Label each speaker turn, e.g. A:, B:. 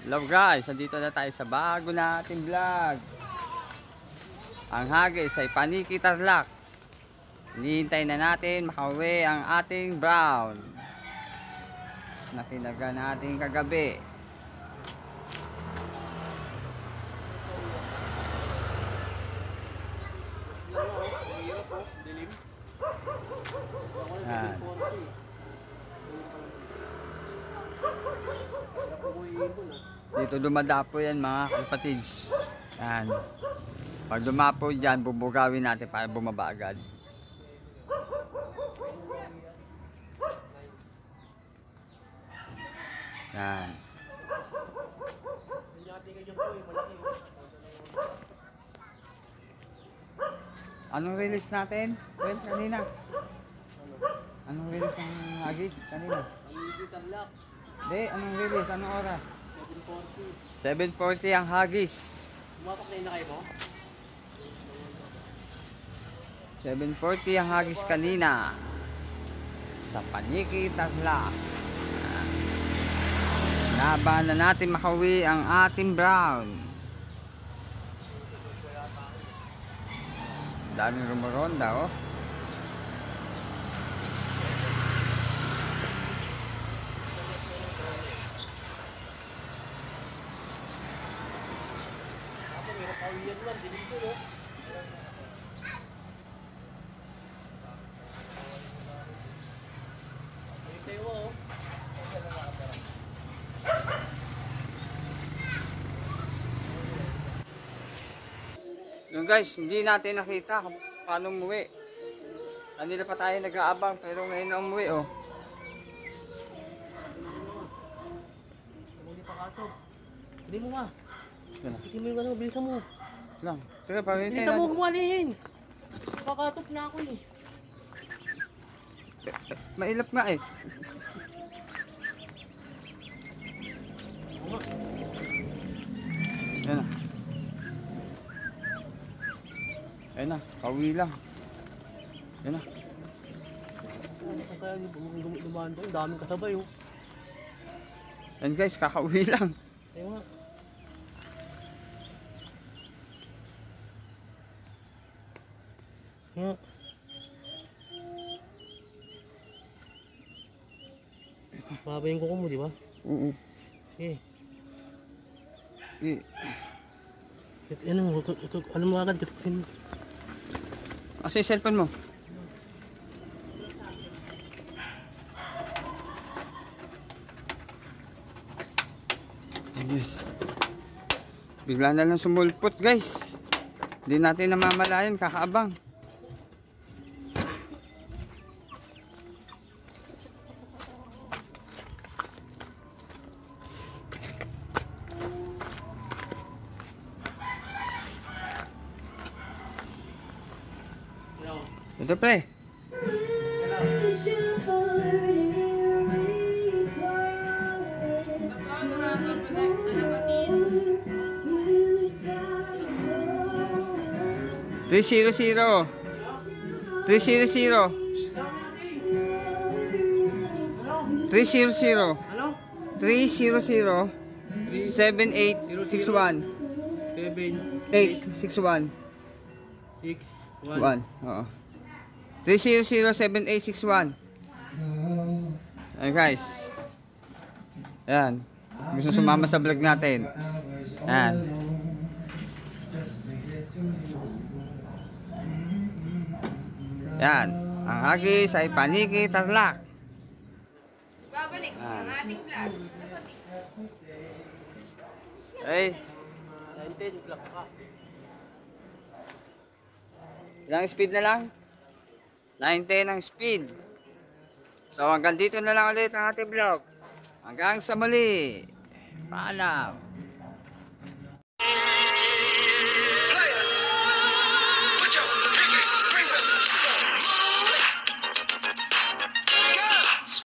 A: Hello guys, nandito na tayo sa bago nating vlog. Ang hagis ay Paniki Tarlac. Hinihintay na natin makauwi ang ating brown na tinaga natin kagabi. Yan. Dito dumadapo yan mga kapatids. Yan. Pag dumapo dyan, bubugawin natin para bumaba agad. Yan. Anong release natin? Well, kanina. Anong release ng hagis? Kanina. Hindi, anong release? Anong oras? 7:40 ang hagis.
B: Umapak na yun na kayo mo?
A: 7:40 ang hagis kanina. Sa Paniki Tarlac. Laban na natin makauwi ang ating brown. Daming rumuronda oh.
B: Pauwian lang, dilim ko no? Ay tayo oh.
A: Yung guys, hindi natin nakita kung paano umuwi. Kanina pa tayo nag-aabang pero ngayon na umuwi oh.
B: Hindi pa kato. Hindi mo ma.
A: Yan.
B: Hindi mo yung ano, bilisan mo.
A: Lang. Teka, pagkintay
B: Bilisan mo,
A: natin.
B: kumalihin. Pakatop na ako eh.
A: Mailap nga eh. Yan na. Yan na, pauwi lang. Yan na.
B: Ano ka kaya dumaan doon? Daming kasabay oh.
A: Yan guys, kakauwi lang.
B: Tayo nga. Nga. Mabayin ko mo, di ba?
A: Oo.
B: Eh.
A: Eh.
B: Ano mo agad?
A: Asa yung cellphone mo? Yes. Bigla na lang sumulpot guys. Hindi natin namamalayan, kakaabang. Ito pre. Three zero zero. 300. 300.
B: Ano?
A: 300. 7861. 861.
B: 6,
A: 1. Oo. 3007861. Ayan guys. Ayan. Gusto sumama sa vlog natin. Ayan. Ayan. Ang hagis ay Paniki Tarlac.
C: Babalik ang ating vlog.
A: Ay.
B: 19 o'clock ka.
A: Ilang speed na lang? 910 ang speed. So hanggang dito na lang ulit ang ating vlog. Hanggang sa muli. Paalam.